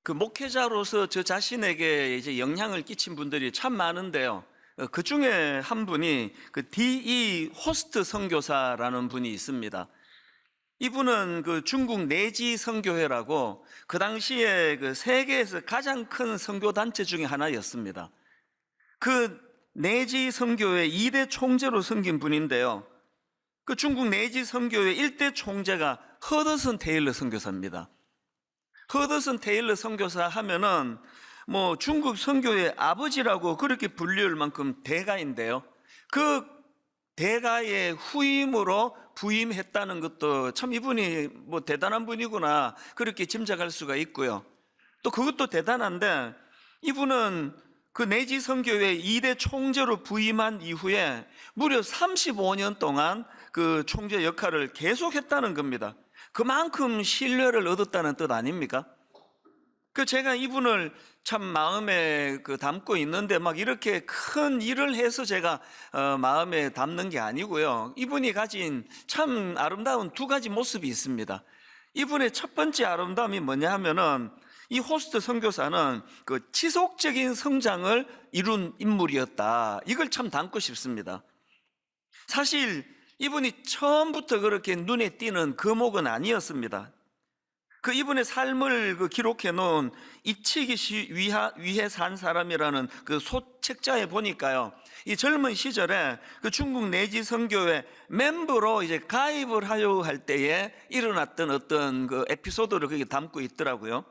그 목회자로서 저 자신에게 이제 영향을 끼친 분들이 참 많은데요. 그 중에 한 분이 그 D.E. 호스트 선교사라는 분이 있습니다. 이분은 그 중국 내지 선교회라고 그 당시에 그 세계에서 가장 큰 선교 단체 중에 하나였습니다. 그 내지 선교회 2대 총재로 섬긴 분인데요. 그 중국 내지 선교회 1대 총재가 허더슨 테일러 선교사입니다. 허더슨 테일러 선교사 하면은 뭐 중국 선교의 아버지라고 그렇게 불릴 만큼 대가인데요. 그 대가의 후임으로 부임했다는 것도 참 이분이 뭐 대단한 분이구나 그렇게 짐작할 수가 있고요. 또 그것도 대단한데 이분은 그 내지 선교회 2대 총재로 부임한 이후에 무려 35년 동안 그 총재 역할을 계속했다는 겁니다. 그만큼 신뢰를 얻었다는 뜻 아닙니까? 그 제가 이분을 참 마음에 담고 있는데 막 이렇게 큰 일을 해서 제가 마음에 담는 게 아니고요. 이분이 가진 참 아름다운 두 가지 모습이 있습니다. 이분의 첫 번째 아름다움이 뭐냐 하면은 이 호스트 선교사는 그 지속적인 성장을 이룬 인물이었다. 이걸 참 담고 싶습니다. 사실 이분이 처음부터 그렇게 눈에 띄는 거목은 아니었습니다. 그 이분의 삶을 기록해 놓은 이치기 위해 산 사람이라는 그 소책자에 보니까요. 이 젊은 시절에 그 중국 내지 선교회 멤버로 이제 가입을 하려 할 때에 일어났던 어떤 그 에피소드를 거기 담고 있더라고요.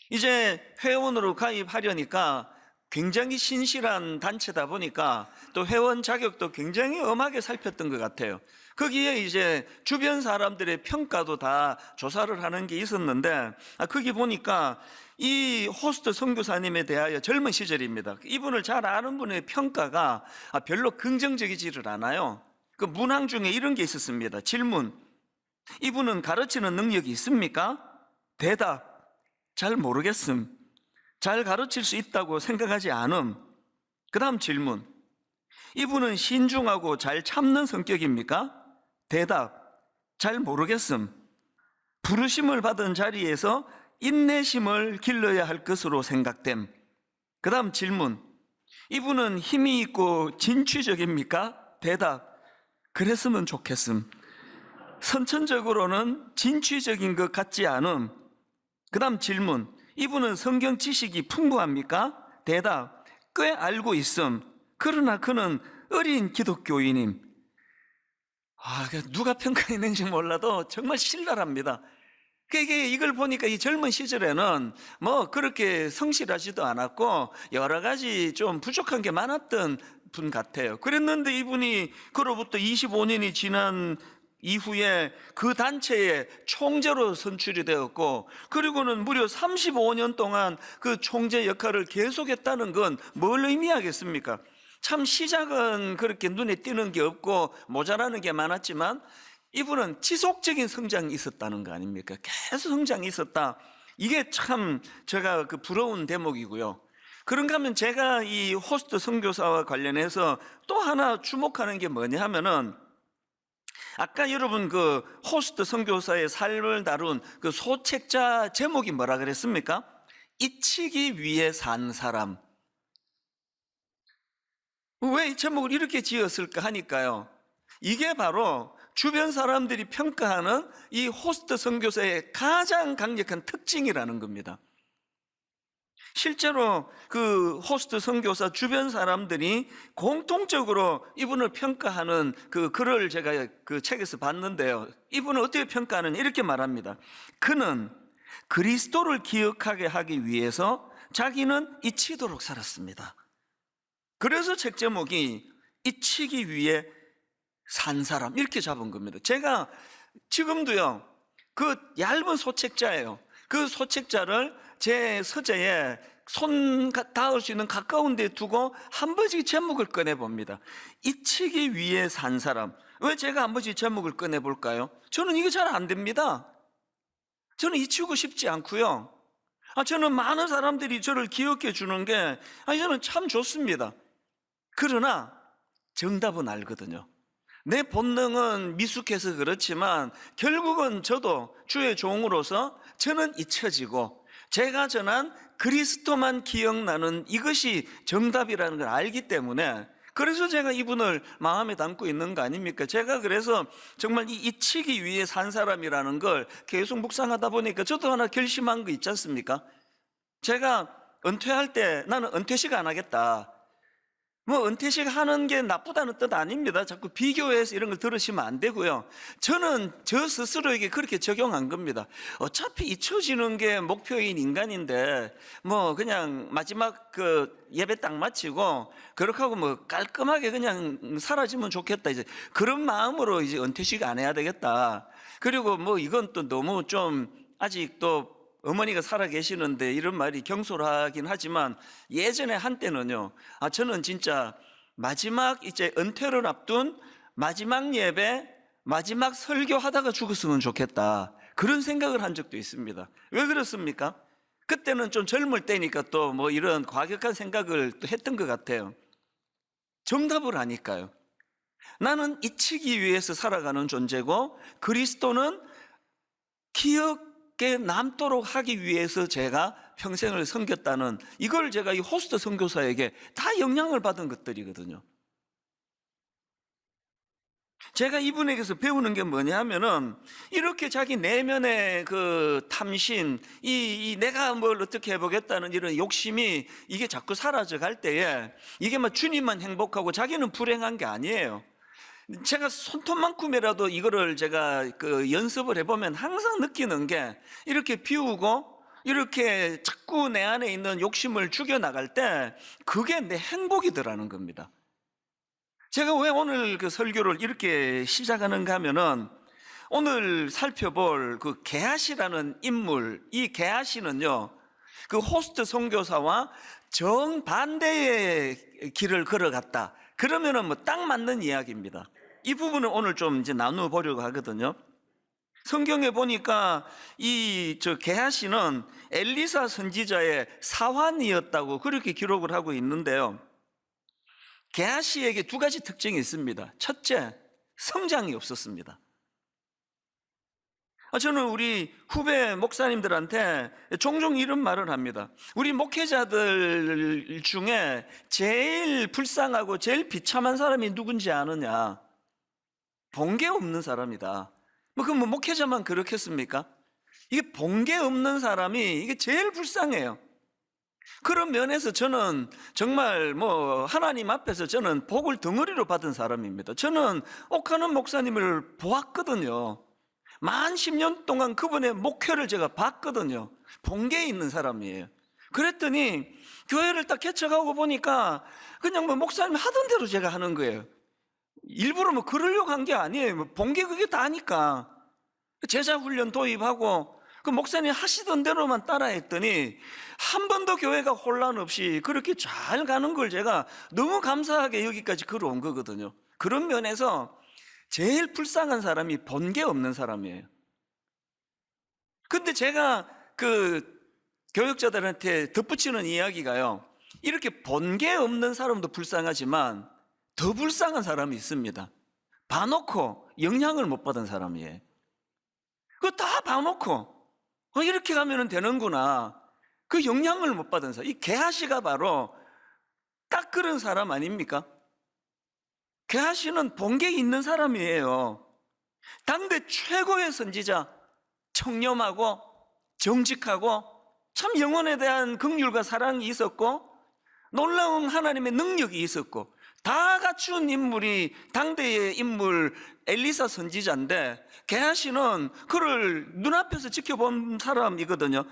이제 회원으로 가입하려니까 굉장히 신실한 단체다 보니까 또 회원 자격도 굉장히 엄하게 살폈던 것 같아요. 거기에 이제 주변 사람들의 평가도 다 조사를 하는 게 있었는데 거기 보니까 이 호스트 선교사님에 대하여 젊은 시절입니다. 이분을 잘 아는 분의 평가가 별로 긍정적이지를 않아요. 그 문항 중에 이런 게 있었습니다. 질문: 이분은 가르치는 능력이 있습니까? 대답: 잘 모르겠음. 잘 가르칠 수 있다고 생각하지 않음. 그 다음 질문: 이분은 신중하고 잘 참는 성격입니까? 대답: 잘 모르겠음. 부르심을 받은 자리에서 인내심을 길러야 할 것으로 생각됨. 그 다음 질문: 이분은 힘이 있고 진취적입니까? 대답: 그랬으면 좋겠음. 선천적으로는 진취적인 것 같지 않음. 그 다음 질문: 이분은 성경 지식이 풍부합니까? 대답: 꽤 알고 있음. 그러나 그는 어린 기독교인임. 누가 평가했는지 몰라도 정말 신랄합니다. 이걸 보니까 이 젊은 시절에는 뭐 그렇게 성실하지도 않았고 여러 가지 좀 부족한 게 많았던 분 같아요. 그랬는데 이분이 그로부터 25년이 지난 이후에 그 단체의 총재로 선출이 되었고, 그리고는 무려 35년 동안 그 총재 역할을 계속했다는 건 뭘 의미하겠습니까? 참 시작은 그렇게 눈에 띄는 게 없고 모자라는 게 많았지만 이분은 지속적인 성장이 있었다는 거 아닙니까? 계속 성장이 있었다. 이게 참 제가 부러운 대목이고요. 그런가 하면 제가 이 호스트 선교사와 관련해서 또 하나 주목하는 게 뭐냐 하면은, 아까 여러분 그 호스트 선교사의 삶을 다룬 그 소책자 제목이 뭐라 그랬습니까? 잊히기 위해 산 사람. 왜 이 제목을 이렇게 지었을까 하니까요, 이게 바로 주변 사람들이 평가하는 이 호스트 선교사의 가장 강력한 특징이라는 겁니다. 실제로 그 호스트 선교사 주변 사람들이 공통적으로 이분을 평가하는 그 글을 제가 그 책에서 봤는데요, 이분은 어떻게 평가하느냐 이렇게 말합니다. 그는 그리스도를 기억하게 하기 위해서 자기는 잊히도록 살았습니다. 그래서 책 제목이 잊히기 위해 산 사람 이렇게 잡은 겁니다. 제가 지금도요 그 얇은 소책자예요. 그 소책자를 제 서재에 손 닿을 수 있는 가까운 데 두고 한 번씩 제목을 꺼내봅니다. 잊히기 위해 산 사람. 왜 제가 한 번씩 제목을 꺼내볼까요? 저는 이거 잘 안 됩니다. 저는 잊히고 싶지 않고요. 저는 많은 사람들이 저를 기억해 주는 게 저는 참 좋습니다. 그러나 정답은 알거든요. 내 본능은 미숙해서 그렇지만 결국은 저도 주의 종으로서 저는 잊혀지고 제가 전한 그리스도만 기억나는 이것이 정답이라는 걸 알기 때문에 그래서 제가 이분을 마음에 담고 있는 거 아닙니까? 제가 그래서 정말 이 잊히기 위해 산 사람이라는 걸 계속 묵상하다 보니까 저도 하나 결심한 거 있지 않습니까? 제가 은퇴할 때 나는 은퇴식 안 하겠다. 뭐 은퇴식 하는 게 나쁘다는 뜻 아닙니다. 자꾸 비교해서 이런 걸 들으시면 안 되고요. 저는 저 스스로에게 그렇게 적용한 겁니다. 어차피 잊혀지는 게 목표인 인간인데 뭐 그냥 마지막 그 예배 딱 마치고 그렇게 하고 뭐 깔끔하게 그냥 사라지면 좋겠다. 이제 그런 마음으로 이제 은퇴식 안 해야 되겠다. 그리고 뭐 이건 또 너무 좀 아직 또 어머니가 살아 계시는데 이런 말이 경솔하긴 하지만 예전에 한때는요, 저는 진짜 마지막 이제 은퇴를 앞둔 마지막 예배, 마지막 설교 하다가 죽었으면 좋겠다. 그런 생각을 한 적도 있습니다. 왜 그렇습니까? 그때는 좀 젊을 때니까 또 뭐 이런 과격한 생각을 또 했던 것 같아요. 정답을 아니까요. 나는 잊히기 위해서 살아가는 존재고 그리스도는 기억에 남도록 하기 위해서 제가 평생을 섬겼다는 이걸 제가 이 호스트 선교사에게 다 영향을 받은 것들이거든요. 제가 이분에게서 배우는 게 뭐냐 하면은 이렇게 자기 내면의 그 탐심, 이 내가 뭘 어떻게 해보겠다는 이런 욕심이 이게 자꾸 사라져 갈 때에 이게 막 주님만 행복하고 자기는 불행한 게 아니에요. 제가 손톱만큼이라도 이거를 제가 그 연습을 해보면 항상 느끼는 게 이렇게 비우고 이렇게 자꾸 내 안에 있는 욕심을 죽여나갈 때 그게 내 행복이더라는 겁니다. 제가 왜 오늘 그 설교를 이렇게 시작하는가 하면은 오늘 살펴볼 그 게하시라는 인물, 이 게하시는요, 그 호스트 선교사와 정반대의 길을 걸어갔다. 그러면은 뭐 딱 맞는 이야기입니다. 이 부분을 오늘 좀 이제 나누어 보려고 하거든요. 성경에 보니까 이 게하시는 엘리사 선지자의 사환이었다고 그렇게 기록을 하고 있는데요. 게하시에게 두 가지 특징이 있습니다. 첫째, 성장이 없었습니다. 저는 우리 후배 목사님들한테 종종 이런 말을 합니다. 우리 목회자들 중에 제일 불쌍하고 제일 비참한 사람이 누군지 아느냐? 본게 없는 사람이다. 그럼 뭐 목회자만 그렇겠습니까? 이게 본게 없는 사람이 이게 제일 불쌍해요. 그런 면에서 저는 정말 뭐 하나님 앞에서 저는 복을 덩어리로 받은 사람입니다. 저는 옥하는 목사님을 보았거든요. 만 10년 동안 그분의 목회를 제가 봤거든요. 본계에 있는 사람이에요. 그랬더니 교회를 딱 개척하고 보니까 그냥 뭐 목사님 하던 대로 제가 하는 거예요. 일부러 뭐 그러려고 한 게 아니에요. 뭐 본계 그게 다니까. 제자 훈련 도입하고 그 목사님 하시던 대로만 따라했더니 한 번도 교회가 혼란 없이 그렇게 잘 가는 걸 제가 너무 감사하게 여기까지 걸어온 거거든요. 그런 면에서 제일 불쌍한 사람이 본게 없는 사람이에요. 근데 제가 그 교육자들한테 덧붙이는 이야기가요, 이렇게 본게 없는 사람도 불쌍하지만 더 불쌍한 사람이 있습니다. 봐놓고 영향을 못 받은 사람이에요. 그거 다 봐놓고 이렇게 가면 되는구나, 그 영향을 못 받은 사람, 이 게하시가 바로 딱 그런 사람 아닙니까? 게하시는 본계에 있는 사람이에요. 당대 최고의 선지자, 청렴하고 정직하고 참 영혼에 대한 긍휼과 사랑이 있었고 놀라운 하나님의 능력이 있었고 다 갖춘 인물이 당대의 인물 엘리사 선지자인데 게하시는 그를 눈앞에서 지켜본 사람이거든요.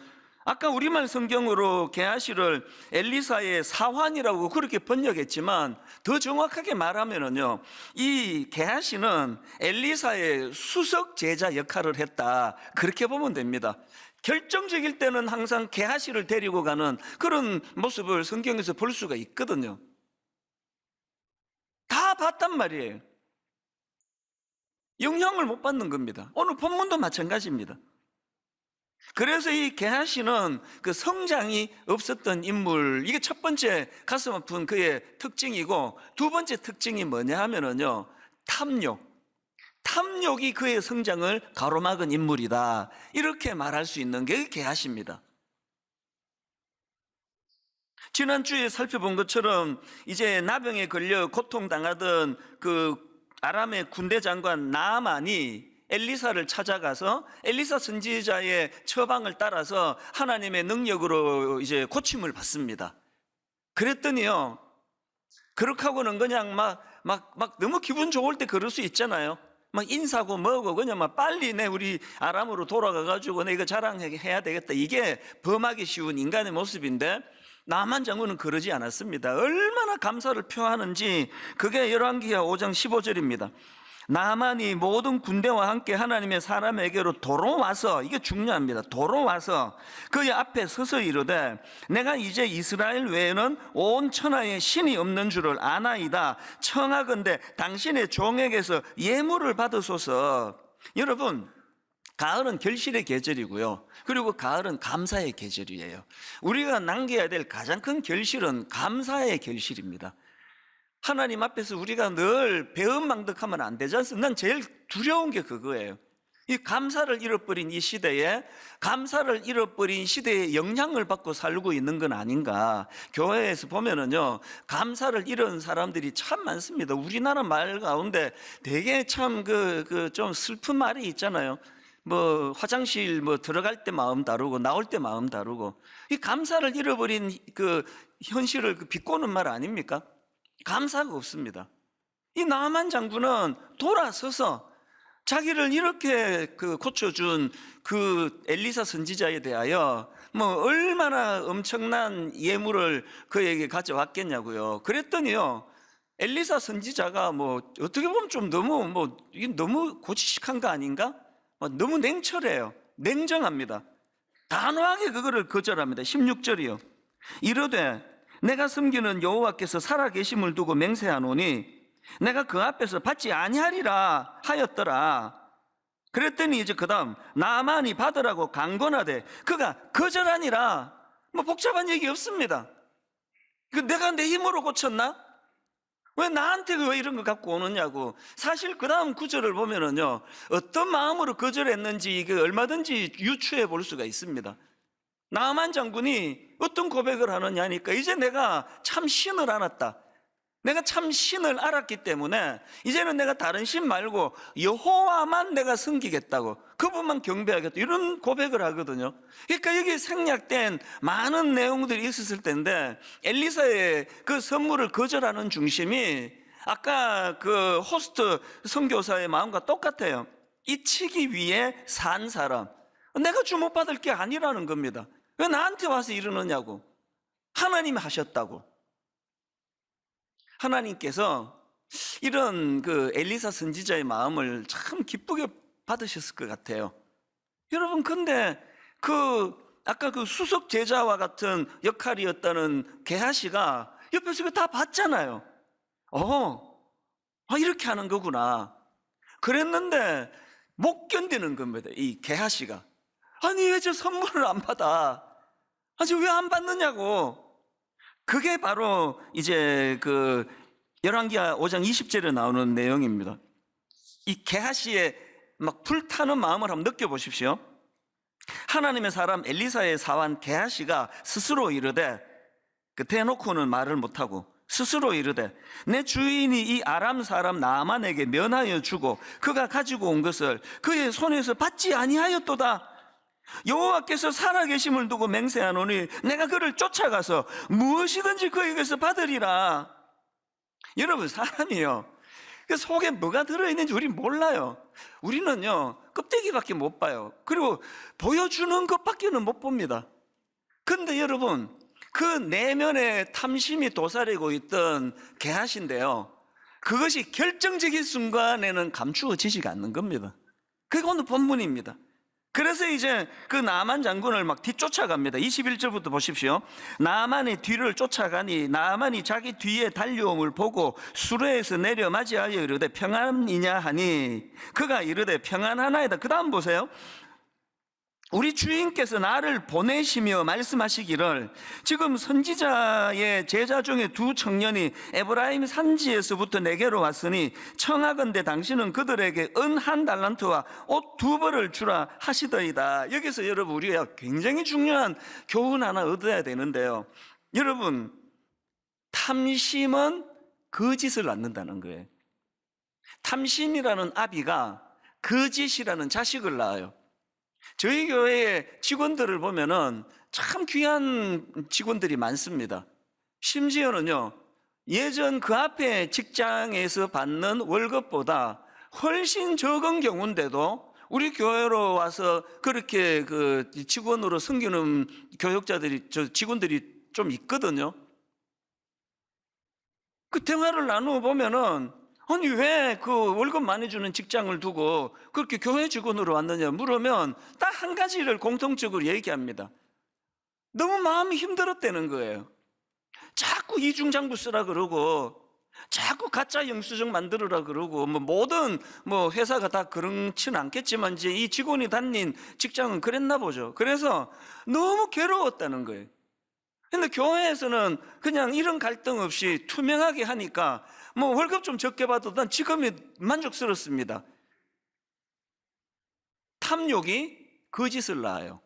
아까 우리말 성경으로 게하시를 엘리사의 사환이라고 그렇게 번역했지만 더 정확하게 말하면은요, 이 게하시는 엘리사의 수석 제자 역할을 했다, 그렇게 보면 됩니다. 결정적일 때는 항상 게하시를 데리고 가는 그런 모습을 성경에서 볼 수가 있거든요. 다 봤단 말이에요. 영향을 못 받는 겁니다. 오늘 본문도 마찬가지입니다. 그래서 이 게하시는 그 성장이 없었던 인물, 이게 첫 번째 가슴 아픈 그의 특징이고, 두 번째 특징이 뭐냐 하면은요, 탐욕이 그의 성장을 가로막은 인물이다. 이렇게 말할 수 있는 게 게하시입니다. 지난주에 살펴본 것처럼 이제 나병에 걸려 고통당하던 그 아람의 군대 장관 나아만이 엘리사를 찾아가서 엘리사 선지자의 처방을 따라서 하나님의 능력으로 이제 고침을 받습니다. 그랬더니요, 그렇게 하고는 그냥 막 너무 기분 좋을 때 그럴 수 있잖아요. 막 인사고 뭐고 그냥 막 빨리 우리 아람으로 돌아가가지고 이거 자랑해야 되겠다. 이게 범하기 쉬운 인간의 모습인데 나만 장군은 그러지 않았습니다. 얼마나 감사를 표하는지 그게 열왕기하 5장 15절입니다. 나만이 모든 군대와 함께 하나님의 사람에게로 돌아와서, 이게 중요합니다. 돌아와서 그의 앞에 서서 이르되 내가 이제 이스라엘 외에는 온 천하에 신이 없는 줄을 아나이다. 청하건대 당신의 종에게서 예물을 받으소서. 여러분, 가을은 결실의 계절이고요, 그리고 가을은 감사의 계절이에요. 우리가 남겨야 될 가장 큰 결실은 감사의 결실입니다. 하나님 앞에서 우리가 늘 배은망덕하면 안 되지 않습니까? 난 제일 두려운 게 그거예요. 이 감사를 잃어버린 이 시대에, 감사를 잃어버린 시대에 영향을 받고 살고 있는 건 아닌가. 교회에서 보면은요, 감사를 잃은 사람들이 참 많습니다. 우리나라 말 가운데 되게 참 좀 슬픈 말이 있잖아요. 뭐 화장실 들어갈 때 마음 다르고 나올 때 마음 다르고, 이 감사를 잃어버린 그 현실을 비꼬는 말 아닙니까? 감사가 없습니다. 이 나만 장군은 돌아서서 자기를 이렇게 고쳐준 그 엘리사 선지자에 대하여 얼마나 엄청난 예물을 그에게 가져왔겠냐고요. 그랬더니요, 엘리사 선지자가 어떻게 보면 좀 이게 너무 고지식한 거 아닌가? 너무 냉철해요. 냉정합니다. 단호하게 그거를 거절합니다. 16절이요. 이르되 내가 섬기는 여호와께서 살아계심을 두고 맹세하노니 내가 그 앞에서 받지 아니하리라 하였더라. 그랬더니 이제 그 다음 나아만이 받으라고 강권하되 그가 거절하니라. 복잡한 얘기 없습니다. 내가 내 힘으로 고쳤나? 왜 나한테 왜 이런 거 갖고 오느냐고. 사실 그 다음 구절을 보면은요, 어떤 마음으로 거절했는지 이게 얼마든지 유추해 볼 수가 있습니다. 나아만 장군이 어떤 고백을 하느냐니까, 이제 내가 참 신을 알았다. 내가 참 신을 알았기 때문에 이제는 내가 다른 신 말고 여호와만 내가 섬기겠다고, 그분만 경배하겠다, 이런 고백을 하거든요. 그러니까 여기 생략된 많은 내용들이 있었을 텐데 엘리사의 그 선물을 거절하는 중심이 아까 그 호스트 선교사의 마음과 똑같아요. 잊히기 위해 산 사람, 내가 주목받을 게 아니라는 겁니다. 왜 나한테 와서 이러느냐고. 하나님이 하셨다고. 하나님께서 이런 엘리사 선지자의 마음을 참 기쁘게 받으셨을 것 같아요. 여러분, 근데 아까 수석 제자와 같은 역할이었다는 게하시가 옆에서 다 봤잖아요. 이렇게 하는 거구나. 그랬는데 못 견디는 겁니다. 이 게하시가. 아니, 왜 저 선물을 안 받아? 아니, 왜 안 받느냐고. 그게 바로 이제 열왕기하 5장 20절에 나오는 내용입니다. 이 게하시의 불타는 마음을 한번 느껴보십시오. 하나님의 사람 엘리사의 사환 게하시가 스스로 이르되, 대놓고는 말을 못하고 스스로 이르되 내 주인이 이 아람 사람 나아만에게 면하여 주고 그가 가지고 온 것을 그의 손에서 받지 아니하였도다. 여호와께서 살아계심을 두고 맹세하노니 내가 그를 쫓아가서 무엇이든지 그에게서 받으리라. 여러분, 사람이요, 그 속에 뭐가 들어있는지 우리 몰라요. 우리는요, 껍데기밖에 못 봐요. 그리고 보여주는 것밖에는 못 봅니다. 근데 여러분, 그 내면에 탐심이 도사리고 있던 게하시인데요, 그것이 결정적인 순간에는 감추어지지가 않는 겁니다. 그게 오늘 본문입니다. 그래서 이제 그 나아만 장군을 뒤쫓아갑니다. 21절부터 보십시오. 나아만의 뒤를 쫓아가니 나아만이 자기 뒤에 달려옴을 보고 수레에서 내려 맞이하여 이르되 평안이냐 하니 그가 이르되 평안하나이다. 그 다음 보세요. 우리 주인께서 나를 보내시며 말씀하시기를, 지금 선지자의 제자 중에 두 청년이 에브라임 산지에서부터 내게로 왔으니 청하건대 당신은 그들에게 은 1달란트와 옷 2벌을 주라 하시더이다. 여기서 여러분, 우리가 굉장히 중요한 교훈 하나 얻어야 되는데요. 여러분, 탐심은 거짓을 낳는다는 거예요. 탐심이라는 아비가 거짓이라는 자식을 낳아요. 저희 교회의 직원들을 보면은 참 귀한 직원들이 많습니다. 심지어는요, 예전 그 앞에 직장에서 받는 월급보다 훨씬 적은 경우인데도 우리 교회로 와서 그렇게 그 직원으로 섬기는 직원들이 좀 있거든요. 그 대화를 나누어 보면은, 아니 왜 그 월급 많이 주는 직장을 두고 그렇게 교회 직원으로 왔느냐 물으면 딱 한 가지를 공통적으로 얘기합니다. 너무 마음이 힘들었다는 거예요. 자꾸 이중장부 쓰라 그러고, 자꾸 가짜 영수증 만들으라 그러고, 모든 회사가 다 그렇지는 않겠지만 이제 이 직원이 다닌 직장은 그랬나 보죠. 그래서 너무 괴로웠다는 거예요. 근데 교회에서는 그냥 이런 갈등 없이 투명하게 하니까 월급 좀 적게 받아도 난 지금이 만족스럽습니다. 탐욕이 거짓을 낳아요.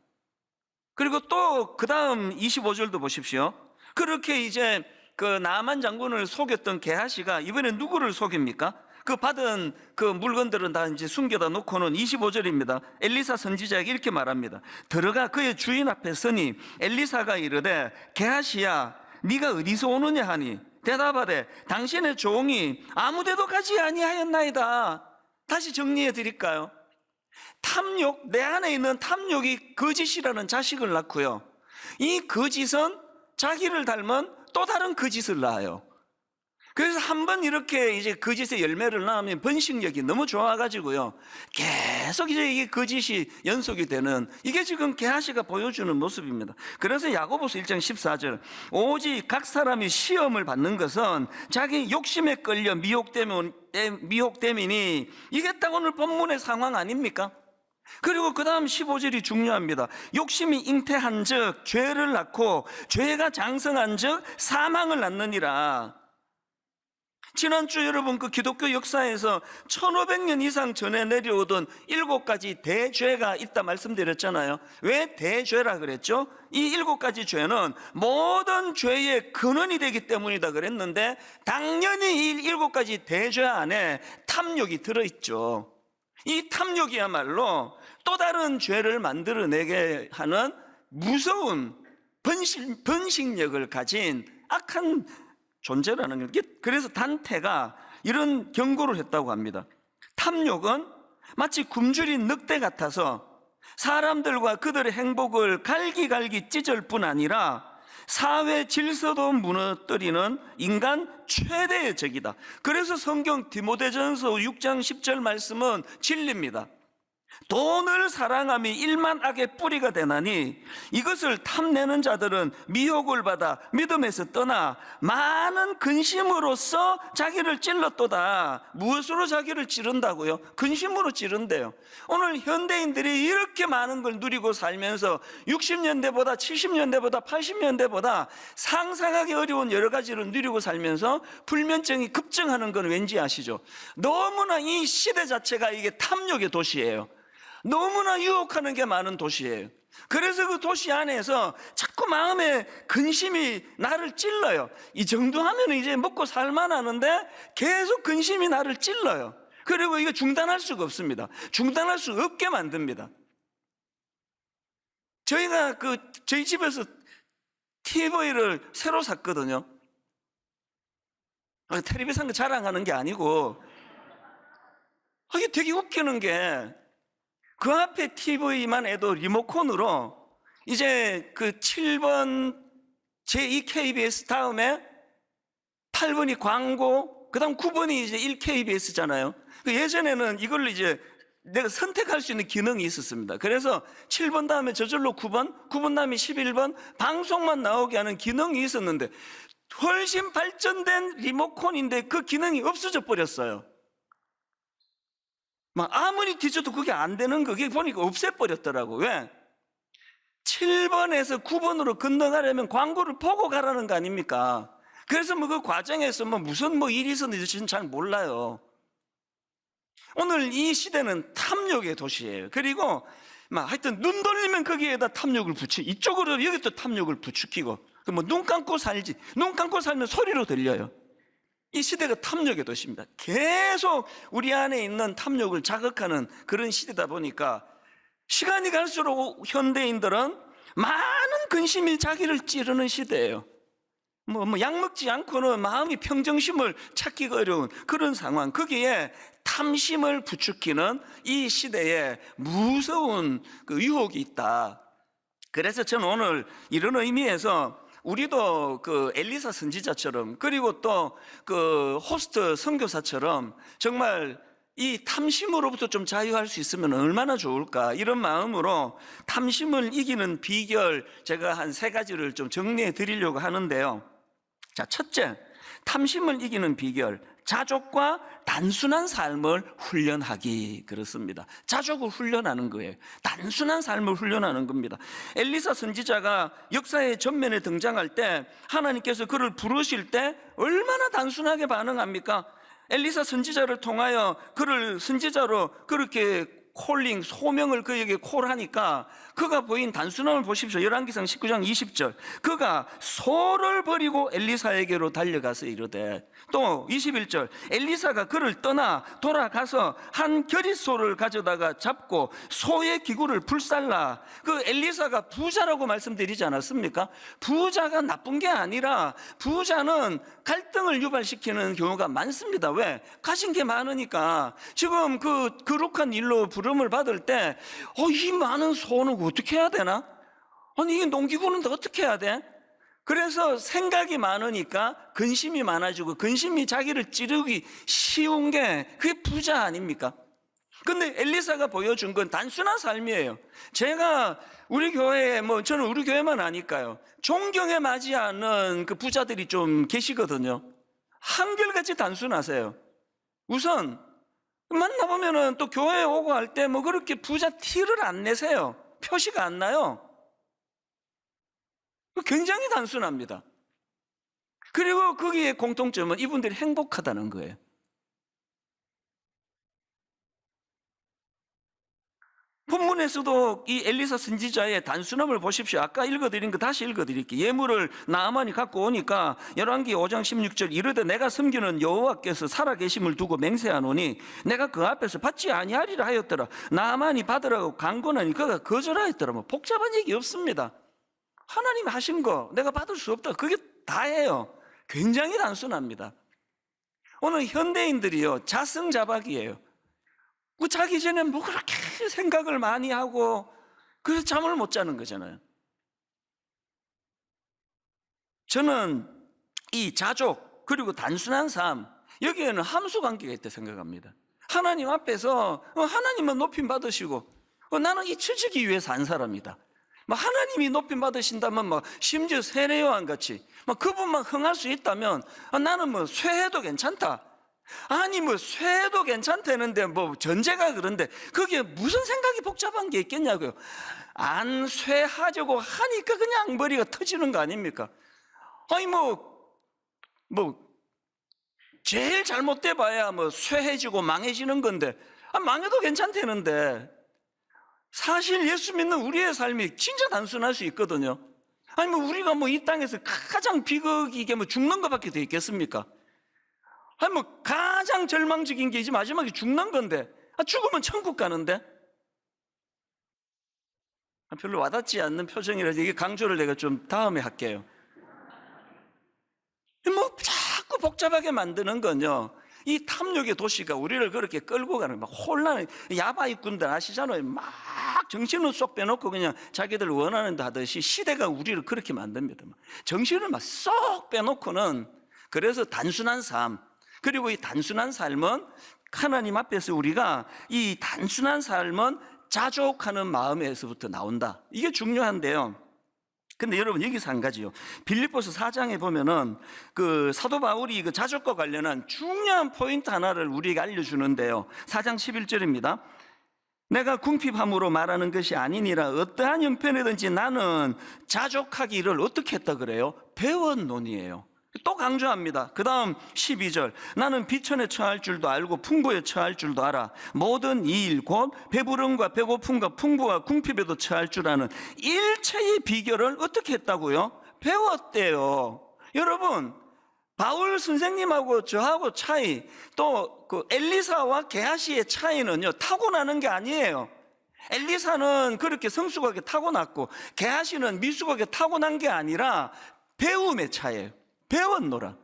그리고 또 그 다음 25절도 보십시오. 그렇게 이제 그 나만 장군을 속였던 게하시가 이번엔 누구를 속입니까? 그 받은 그 물건들은 다 이제 숨겨다 놓고는 25절입니다. 엘리사 선지자에게 이렇게 말합니다. 들어가 그의 주인 앞에 서니 엘리사가 이르되 게하시야 네가 어디서 오느냐 하니 대답하되 당신의 종이 아무데도 가지 아니하였나이다. 다시 정리해 드릴까요? 탐욕, 내 안에 있는 탐욕이 거짓이라는 자식을 낳고요, 이 거짓은 자기를 닮은 또 다른 거짓을 낳아요. 그래서 한번 이렇게 이제 거짓의 열매를 낳으면 번식력이 너무 좋아가지고요, 계속 이제 이게 거짓이 연속이 되는, 이게 지금 게하시가 보여주는 모습입니다. 그래서 야고보서 1장 14절, 오직 각 사람이 시험을 받는 것은 자기 욕심에 끌려 미혹됨이니, 이게 딱 오늘 본문의 상황 아닙니까? 그리고 그 다음 15절이 중요합니다. 욕심이 잉태한 즉 죄를 낳고 죄가 장성한 즉 사망을 낳느니라. 지난주 여러분 그 기독교 역사에서 1500년 이상 전에 내려오던 7가지 대죄가 있다 말씀드렸잖아요. 왜 대죄라 그랬죠? 이 7가지 죄는 모든 죄의 근원이 되기 때문이다 그랬는데, 당연히 이 7가지 대죄 안에 탐욕이 들어있죠. 이 탐욕이야말로 또 다른 죄를 만들어내게 하는 무서운 번식력을 가진 악한 존재라는 게, 그래서 단테가 이런 경고를 했다고 합니다. 탐욕은 마치 굶주린 늑대 같아서 사람들과 그들의 행복을 갈기갈기 찢을 뿐 아니라 사회 질서도 무너뜨리는 인간 최대의 적이다. 그래서 성경 디모데전서 6장 10절 말씀은 진리입니다. 돈을 사랑함이 일만 악의 뿌리가 되나니 이것을 탐내는 자들은 미혹을 받아 믿음에서 떠나 많은 근심으로써 자기를 찔렀도다. 무엇으로 자기를 찌른다고요? 근심으로 찌른대요. 오늘 현대인들이 이렇게 많은 걸 누리고 살면서 60년대보다 70년대보다 80년대보다 상상하기 어려운 여러 가지를 누리고 살면서 불면증이 급증하는 건 왠지 아시죠? 너무나 이 시대 자체가 이게 탐욕의 도시예요. 너무나 유혹하는 게 많은 도시예요. 그래서 그 도시 안에서 자꾸 마음에 근심이 나를 찔러요. 이 정도 하면 이제 먹고 살만하는데 계속 근심이 나를 찔러요. 그리고 이거 중단할 수가 없습니다. 중단할 수 없게 만듭니다. 저희가 저희 집에서 TV를 새로 샀거든요. 텔레비 산 거 자랑하는 게 아니고, 이게 되게 웃기는 게, 그 앞에 TV만 해도 리모컨으로 이제 그 7번 제2 KBS 다음에 8번이 광고, 그 다음 9번이 이제 1KBS잖아요. 예전에는 이걸 이제 내가 선택할 수 있는 기능이 있었습니다. 그래서 7번 다음에 저절로 9번, 9번 다음에 11번 방송만 나오게 하는 기능이 있었는데, 훨씬 발전된 리모컨인데 그 기능이 없어져 버렸어요. 아무리 뒤져도 그게 안 되는, 그게 보니까 없애버렸더라고. 왜? 7번에서 9번으로 건너가려면 광고를 보고 가라는 거 아닙니까? 그래서 뭐 그 과정에서 뭐 무슨 뭐 일이 있었는지 저는 잘 몰라요. 오늘 이 시대는 탐욕의 도시예요. 그리고 막 하여튼 눈 돌리면 거기에다 탐욕을 이쪽으로 여기 또 탐욕을 부추기고, 뭐 눈 감고 살지, 눈 감고 살면 소리로 들려요. 이 시대가 탐욕의 도시입니다. 계속 우리 안에 있는 탐욕을 자극하는 그런 시대다 보니까 시간이 갈수록 현대인들은 많은 근심이 자기를 찌르는 시대예요. 약 먹지 않고는 마음이 평정심을 찾기가 어려운 그런 상황, 거기에 탐심을 부추기는 이 시대에 무서운 그 유혹이 있다. 그래서 저는 오늘 이런 의미에서 우리도 그 엘리사 선지자처럼, 그리고 또 그 호스트 선교사처럼 정말 이 탐심으로부터 좀 자유할 수 있으면 얼마나 좋을까, 이런 마음으로 탐심을 이기는 비결 제가 한 3가지를 좀 정리해 드리려고 하는데요. 자, 첫째, 탐심을 이기는 비결, 자족과 단순한 삶을 훈련하기. 그렇습니다. 자족을 훈련하는 거예요. 단순한 삶을 훈련하는 겁니다. 엘리사 선지자가 역사의 전면에 등장할 때 하나님께서 그를 부르실 때 얼마나 단순하게 반응합니까? 엘리사 선지자를 통하여 그를 선지자로 그렇게 소명을 그에게 콜하니까 그가 보인 단순함을 보십시오. 열왕기상 19장 20절, 그가 소를 버리고 엘리사에게로 달려가서 이르되, 또 21절, 엘리사가 그를 떠나 돌아가서 한 겨릿소를 가져다가 잡고 소의 기구를 불살라. 그 엘리사가 부자라고 말씀드리지 않았습니까? 부자가 나쁜 게 아니라 부자는 갈등을 유발시키는 경우가 많습니다. 왜? 가진 게 많으니까. 지금 그 거룩한 일로 부름을 받을 때 이 많은 소는 어떻게 해야 되나? 아니, 이 농기구는 어떻게 해야 돼? 그래서 생각이 많으니까 근심이 많아지고, 근심이 자기를 찌르기 쉬운 게 그게 부자 아닙니까? 근데 엘리사가 보여준 건 단순한 삶이에요. 제가 우리 교회에, 저는 우리 교회만 아니까요, 존경에 맞지 않는 그 부자들이 좀 계시거든요. 한결같이 단순하세요. 우선 만나보면은 또 교회에 오고 할 때 그렇게 부자 티를 안 내세요. 표시가 안 나요. 굉장히 단순합니다. 그리고 거기에 공통점은 이분들이 행복하다는 거예요. 본문에서도 이 엘리사 선지자의 단순함을 보십시오. 아까 읽어드린 거 다시 읽어드릴게요. 예물을 나아만이 갖고 오니까 열왕기 5장 16절, 이르되 내가 섬기는 여호와께서 살아계심을 두고 맹세하노니 내가 그 앞에서 받지 아니하리라 하였더라. 나아만이 받으라고 간구하니 그가 거절하였더라. 복잡한 얘기 없습니다. 하나님이 하신 거 내가 받을 수 없다, 그게 다예요. 굉장히 단순합니다. 오늘 현대인들이요, 자승자박이에요. 자기 전에 그렇게 생각을 많이 하고 그래서 잠을 못 자는 거잖아요. 저는 이 자족 그리고 단순한 삶, 여기에는 함수 관계가 있다고 생각합니다. 하나님 앞에서 하나님은 높임 받으시고 나는 잊혀지기 위해 산 사람이다. 하나님이 높임 받으신다면 심지어 세례요한 같이 그분만 흥할 수 있다면 나는 쇠해도 괜찮다. 아니 쇠해도 괜찮다는데 전제가 그런데 그게 무슨 생각이 복잡한 게 있겠냐고요. 안 쇠하려고 하니까 그냥 머리가 터지는 거 아닙니까? 아니 제일 잘못돼 봐야 쇠해지고 망해지는 건데, 망해도 괜찮다는데. 사실 예수 믿는 우리의 삶이 진짜 단순할 수 있거든요. 아니 우리가 이 땅에서 가장 비극이게 죽는 것밖에 더 있겠습니까? 아니 가장 절망적인 게 이제 마지막에 죽는 건데, 죽으면 천국 가는데. 별로 와닿지 않는 표정이라서 이게 강조를 내가 좀 다음에 할게요. 자꾸 복잡하게 만드는 건요, 이 탐욕의 도시가 우리를 그렇게 끌고 가는 혼란, 야바이꾼들 아시잖아요. 정신을 쏙 빼놓고 그냥 자기들 원하는 데 하듯이 시대가 우리를 그렇게 만듭니다. 정신을 쏙 빼놓고는. 그래서 단순한 삶, 그리고 이 단순한 삶은 하나님 앞에서 우리가 이 단순한 삶은 자족하는 마음에서부터 나온다. 이게 중요한데요. 근데 여러분 여기서 한 가지요. 빌립보서 4장에 보면은 그 사도 바울이 그 자족과 관련한 중요한 포인트 하나를 우리에게 알려주는데요. 4장 11절입니다. 내가 궁핍함으로 말하는 것이 아니니라. 어떠한 형편이든지 나는 자족하기를 어떻게 했다 그래요? 배웠노니에요. 또 강조합니다. 그 다음 12절, 나는 비천에 처할 줄도 알고 풍부에 처할 줄도 알아. 모든 이 일 곧 배부름과 배고픔과 풍부와 궁핍에도 처할 줄 아는 일체의 비결을 어떻게 했다고요? 배웠대요. 여러분, 바울 선생님하고 저하고 차이, 또 그 엘리사와 게하시의 차이는요, 타고나는 게 아니에요. 엘리사는 그렇게 성숙하게 타고났고 게하시는 미숙하게 타고난 게 아니라 배움의 차이예요. 배웠노라.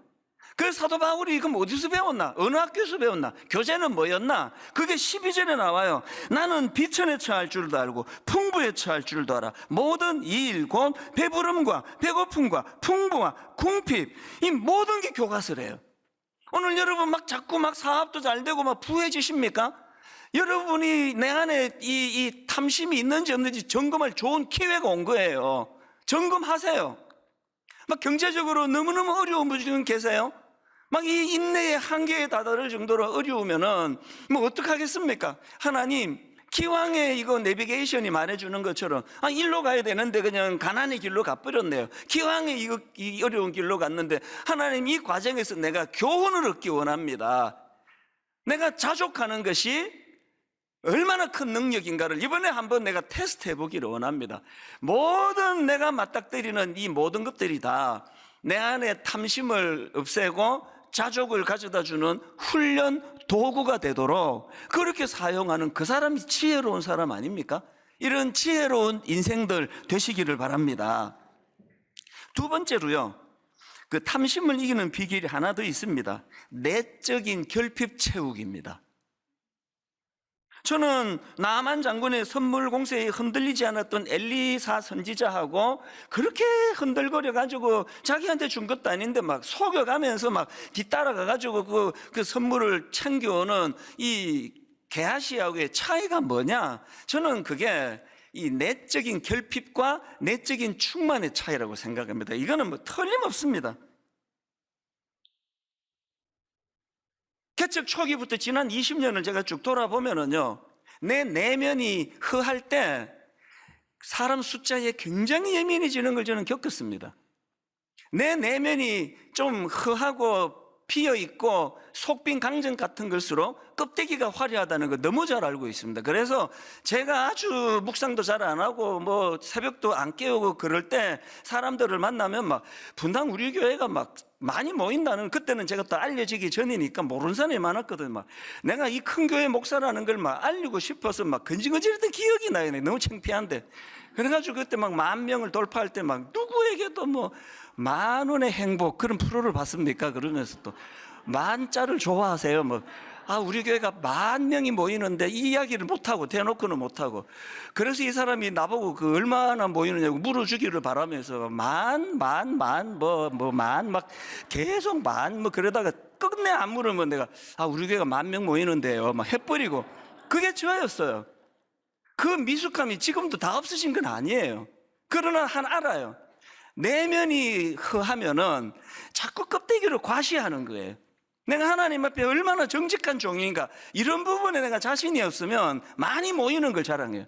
그래서 사도 바울이 그럼 어디서 배웠나? 어느 학교에서 배웠나? 교재는 뭐였나? 그게 12절에 나와요. 나는 비천에 처할 줄도 알고 풍부에 처할 줄도 알아. 모든 이 일 곧 배부름과 배고픔과 풍부와 궁핍, 이 모든 게 교과서래요. 오늘 여러분 막 자꾸 막 사업도 잘 되고 막 부해지십니까? 여러분이 내 안에 이 탐심이 있는지 없는지 점검할 좋은 기회가 온 거예요. 점검하세요. 막 경제적으로 너무너무 어려운 분이 계세요? 막 이 인내의 한계에 다다를 정도로 어려우면은 뭐 어떡하겠습니까? 하나님, 기왕에 이거 내비게이션이 말해주는 것처럼 일로 가야 되는데 그냥 가난의 길로 가버렸네요. 기왕에 이 어려운 길로 갔는데 하나님, 이 과정에서 내가 교훈을 얻기 원합니다. 내가 자족하는 것이 얼마나 큰 능력인가를 이번에 한번 내가 테스트해 보기를 원합니다. 모든 내가 맞닥뜨리는 이 모든 것들이 다 내 안에 탐심을 없애고 자족을 가져다 주는 훈련 도구가 되도록 그렇게 사용하는 그 사람이 지혜로운 사람 아닙니까? 이런 지혜로운 인생들 되시기를 바랍니다. 두 번째로요, 그 탐심을 이기는 비결이 하나 더 있습니다. 내적인 결핍 채우기입니다. 저는 나만 장군의 선물 공세에 흔들리지 않았던 엘리사 선지자하고 그렇게 흔들거려 가지고 자기한테 준 것도 아닌데 막 속여가면서 막 뒤따라가 가지고 그 선물을 챙겨오는 이 게하시하고의 차이가 뭐냐? 저는 그게 이 내적인 결핍과 내적인 충만의 차이라고 생각합니다. 이거는 뭐 틀림없습니다. 개척 초기부터 지난 20년을 제가 쭉 돌아보면은요, 내 내면이 허할 때 사람 숫자에 굉장히 예민해지는 걸 저는 겪었습니다. 내 내면이 좀 허하고 피어있고 속빈 강정 같은 것일수록 껍데기가 화려하다는 거 너무 잘 알고 있습니다. 그래서 제가 아주 묵상도 잘 안 하고 뭐 새벽도 안 깨우고 그럴 때 사람들을 만나면 막 분당 우리 교회가 막 많이 모인다는, 그때는 제가 또 알려지기 전이니까 모르는 사람이 많았거든요. 막 내가 이 큰 교회 목사라는 걸 막 알리고 싶어서 막 건질건질했던 기억이 나요. 너무 창피한데. 그래가지고 그때 막 10,000명을 돌파할 때 막 누구에게도 뭐 10,000원의 행복 그런 프로를 봤습니까? 그러면서 또 만자를 좋아하세요. 뭐 우리 교회가 10,000명이 모이는데 이 이야기를 못하고 대놓고는 못하고, 그래서 이 사람이 나보고 그 얼마나 모이느냐고 물어주기를 바라면서 막 계속 뭐 그러다가 끝내 안 물으면 내가 우리 교회가 10,000명 모이는데요 막 해버리고, 그게 저였어요. 그 미숙함이 지금도 다 없으신 건 아니에요. 그러나 알아요. 내면이 허하면은 자꾸 껍데기를 과시하는 거예요. 내가 하나님 앞에 얼마나 정직한 종인가, 이런 부분에 내가 자신이 없으면 많이 모이는 걸 자랑해요.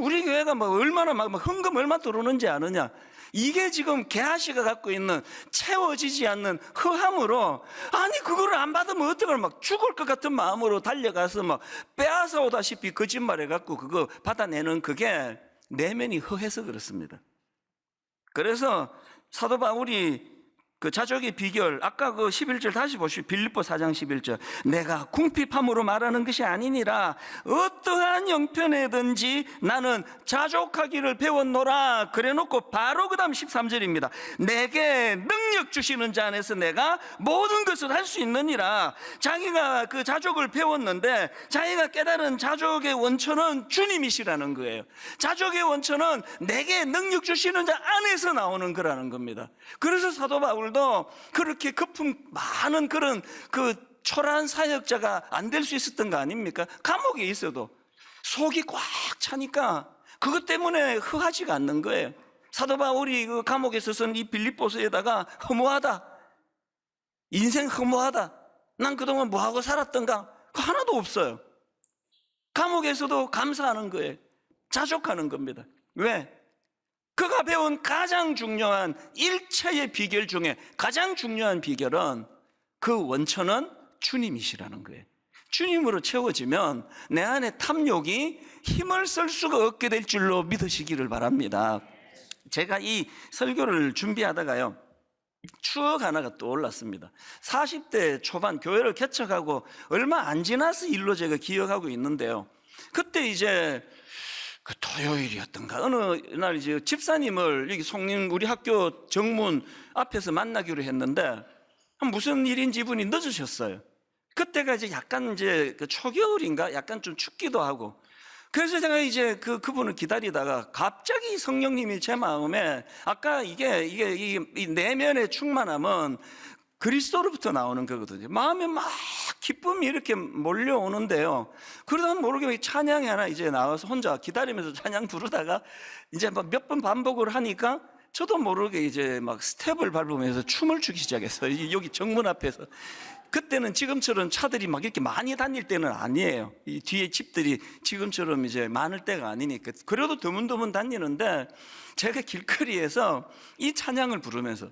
우리 교회가 뭐 얼마나 막 헌금 얼마 들어오는지 아느냐, 이게 지금 게하시가 갖고 있는 채워지지 않는 허함으로, 그거를 안 받으면 어떡할, 막 죽을 것 같은 마음으로 달려가서 막 빼앗아 오다시피 거짓말해 갖고 그거 받아내는, 그게 내면이 허해서 그렇습니다. 그래서 사도 바울이 그 자족의 비결, 아까 그 11절 다시 보시오. 빌립보 4장 11절. 내가 궁핍함으로 말하는 것이 아니니라. 어떠한 형편에든지 나는 자족하기를 배웠노라. 그래놓고 바로 그 다음 13절입니다. 내게 능력 주시는 자 안에서 내가 모든 것을 할 수 있느니라. 자기가 그 자족을 배웠는데 자기가 깨달은 자족의 원천은 주님이시라는 거예요. 자족의 원천은 내게 능력 주시는 자 안에서 나오는 거라는 겁니다. 그래서 사도 바울도 그렇게 거품 많은 그런 그 초라한 사역자가 안 될 수 있었던 거 아닙니까? 감옥에 있어도 속이 꽉 차니까 그것 때문에 허하지가 않는 거예요. 사도 바울이 그 감옥에서 쓴 이 빌립보서에다가 허무하다, 인생 허무하다, 난 그동안 뭐하고 살았던가, 하나도 없어요. 감옥에서도 감사하는 거예요. 자족하는 겁니다. 왜? 그가 배운 가장 중요한 일체의 비결 중에 가장 중요한 비결은 그 원천은 주님이시라는 거예요. 주님으로 채워지면 내 안에 탐욕이 힘을 쓸 수가 없게 될 줄로 믿으시기를 바랍니다. 제가 이 설교를 준비하다가요, 추억 하나가 떠올랐습니다. 40대 초반 교회를 개척하고 얼마 안 지나서 일로 제가 기억하고 있는데요, 그때 이제 그 토요일이었던가 어느 날 이제 집사님을 여기 송림 우리 학교 정문 앞에서 만나기로 했는데 무슨 일인지 이분이 늦으셨어요. 그때가 이제 약간 이제 그 초겨울인가 약간 좀 춥기도 하고, 그래서 제가 이제 그분을 기다리다가 갑자기 성령님이 제 마음에, 아까 이게 이 내면의 충만함은 그리스도로부터 나오는 거거든요. 마음에 막 기쁨이 이렇게 몰려오는데요, 그러다 모르게 찬양이 하나 이제 나와서 혼자 기다리면서 찬양 부르다가 이제 몇 번 반복을 하니까 저도 모르게 이제 막 스텝을 밟으면서 춤을 추기 시작했어요. 여기 정문 앞에서. 그때는 지금처럼 차들이 막 이렇게 많이 다닐 때는 아니에요. 이 뒤에 집들이 지금처럼 이제 많을 때가 아니니까. 그래도 드문드문 다니는데 제가 길거리에서 이 찬양을 부르면서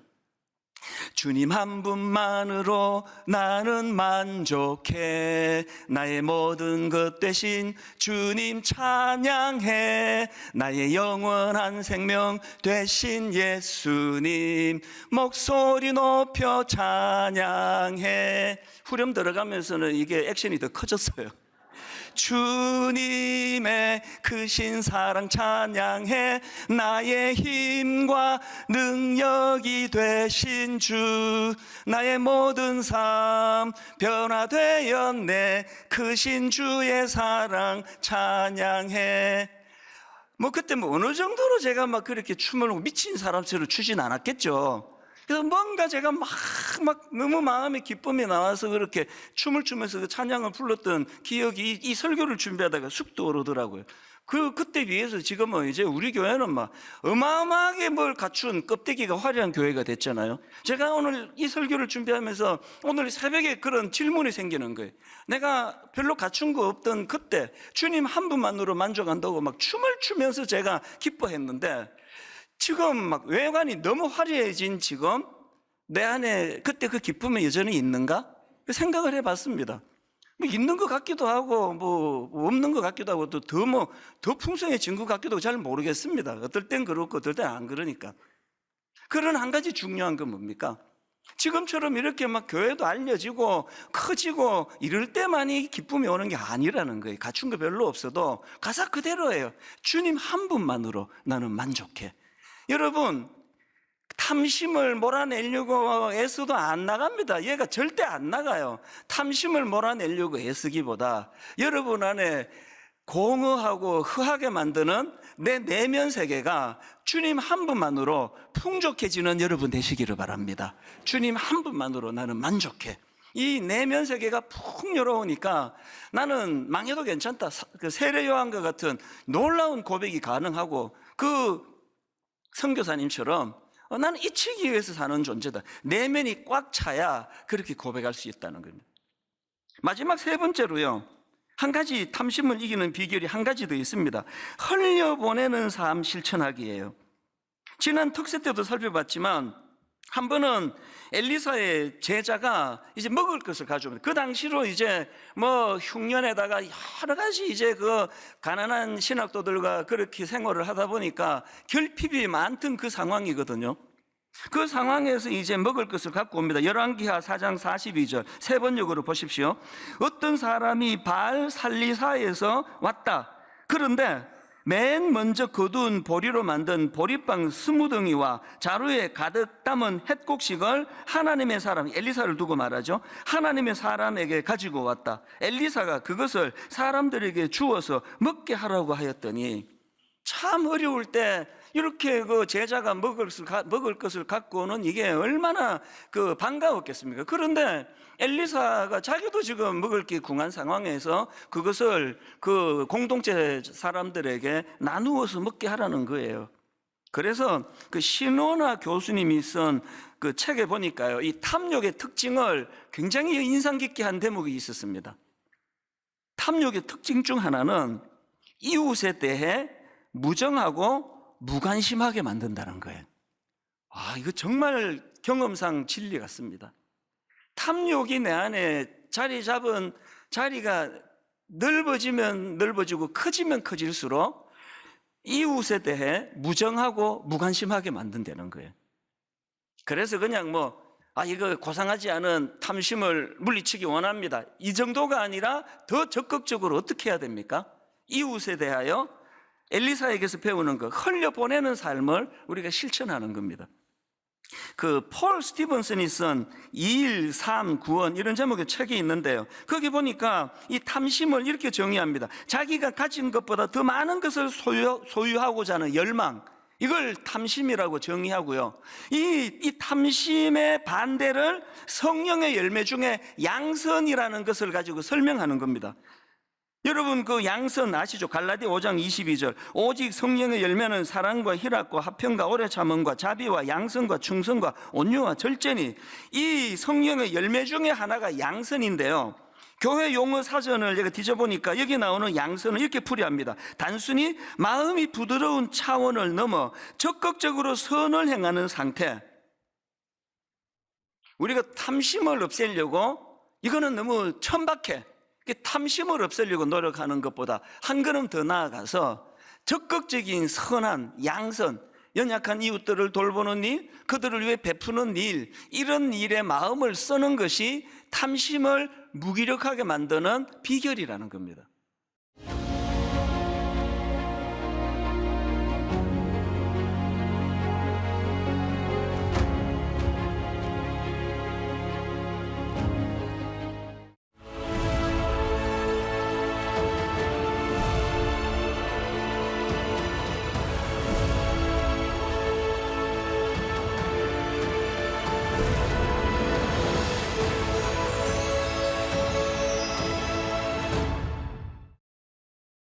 주님 한 분만으로 나는 만족해, 나의 모든 것 되신 주님 찬양해, 나의 영원한 생명 되신 예수님 목소리 높여 찬양해. 후렴 들어가면서는 이게 액션이 더 커졌어요. 주님의 크신 사랑 찬양해, 나의 힘과 능력이 되신 주, 나의 모든 삶 변화되었네, 크신 주의 사랑 찬양해. 그때 어느 정도로 제가 막 그렇게 춤을 미친 사람처럼 추진 않았겠죠. 그래서 뭔가 제가 막 너무 마음에 기쁨이 나와서 그렇게 춤을 추면서 그 찬양을 불렀던 기억이 이 설교를 준비하다가 쑥 떠오르더라고요. 그때 비해서 지금은 이제 우리 교회는 막 어마어마하게 뭘 갖춘 껍데기가 화려한 교회가 됐잖아요. 제가 오늘 이 설교를 준비하면서 오늘 새벽에 그런 질문이 생기는 거예요. 내가 별로 갖춘 거 없던 그때 주님 한 분만으로 만족한다고 막 춤을 추면서 제가 기뻐했는데, 지금 막 외관이 너무 화려해진 지금 내 안에 그때 그 기쁨이 여전히 있는가? 생각을 해봤습니다. 있는 것 같기도 하고 없는 것 같기도 하고 또 더 풍성해진 것 같기도 하고 잘 모르겠습니다. 어떨 땐 그렇고 어떨 땐 안 그러니까. 그런 한 가지 중요한 건 뭡니까? 지금처럼 이렇게 막 교회도 알려지고 커지고 이럴 때만이 기쁨이 오는 게 아니라는 거예요. 갖춘 거 별로 없어도 가사 그대로예요. 주님 한 분만으로 나는 만족해. 여러분, 탐심을 몰아내려고 애써도 안 나갑니다. 얘가 절대 안 나가요. 탐심을 몰아내려고 애쓰기보다 여러분 안에 공허하고 허하게 만드는 내 내면 세계가 주님 한 분만으로 풍족해지는 여러분 되시기를 바랍니다. 주님 한 분만으로 나는 만족해. 이 내면 세계가 푹 열어오니까 나는 망해도 괜찮다. 그 세례 요한과 같은 놀라운 고백이 가능하고, 그 선교사님처럼 나는 잊히기 위해서 사는 존재다. 내면이 꽉 차야 그렇게 고백할 수 있다는 겁니다. 마지막 세 번째로요, 한 가지 탐심을 이기는 비결이 한 가지 더 있습니다. 흘려보내는 삶 실천하기예요. 지난 특세 때도 살펴봤지만 한 번은 엘리사의 제자가 이제 먹을 것을 가져옵니다. 그 당시로 이제 흉년에다가 여러 가지 이제 그 가난한 신학도들과 그렇게 생활을 하다 보니까 결핍이 많던 그 상황이거든요. 그 상황에서 이제 먹을 것을 갖고 옵니다. 열왕기하 4장 42절 세 번역으로 보십시오. 어떤 사람이 바알 살리사에서 왔다. 그런데 맨 먼저 거둔 보리로 만든 보리빵 20덩이와 자루에 가득 담은 햇곡식을 하나님의 사람, 엘리사를 두고 말하죠, 하나님의 사람에게 가지고 왔다. 엘리사가 그것을 사람들에게 주어서 먹게 하라고 하였더니, 참 어려울 때 이렇게 그 제자가 먹을 것을 갖고 오는 이게 얼마나 그 반가웠겠습니까? 그런데 엘리사가 자기도 지금 먹을 게 궁한 상황에서 그것을 그 공동체 사람들에게 나누어서 먹게 하라는 거예요. 그래서 그 신호나 교수님이 쓴 그 책에 보니까요, 이 탐욕의 특징을 굉장히 인상 깊게 한 대목이 있었습니다. 탐욕의 특징 중 하나는 이웃에 대해 무정하고 무관심하게 만든다는 거예요. 이거 정말 경험상 진리 같습니다. 탐욕이 내 안에 자리 잡은 자리가 넓어지면 넓어지고 커지면 커질수록 이웃에 대해 무정하고 무관심하게 만든다는 거예요. 그래서 그냥 이거 고상하지 않은 탐심을 물리치기 원합니다, 이 정도가 아니라 더 적극적으로 어떻게 해야 됩니까? 이웃에 대하여 엘리사에게서 배우는 거, 흘려보내는 삶을 우리가 실천하는 겁니다. 폴 스티븐슨이 쓴 2일 3 구원 이런 제목의 책이 있는데요, 거기 보니까 이 탐심을 이렇게 정의합니다. 자기가 가진 것보다 더 많은 것을 소유하고자 하는 열망, 이걸 탐심이라고 정의하고요, 이 탐심의 반대를 성령의 열매 중에 양선이라는 것을 가지고 설명하는 겁니다. 여러분 양선 아시죠? 갈라디아 5장 22절 오직 성령의 열매는 사랑과 희락과 화평과 오래 참음과 자비와 양선과 충성과 온유와 절제니, 이 성령의 열매 중에 하나가 양선인데요, 교회 용어 사전을 제가 뒤져보니까 여기 나오는 양선은 이렇게 풀이합니다. 단순히 마음이 부드러운 차원을 넘어 적극적으로 선을 행하는 상태. 우리가 탐심을 없애려고, 이거는 너무 천박해, 탐심을 없애려고 노력하는 것보다 한 걸음 더 나아가서 적극적인 선한 양선, 연약한 이웃들을 돌보는 일, 그들을 위해 베푸는 일, 이런 일에 마음을 쓰는 것이 탐심을 무기력하게 만드는 비결이라는 겁니다.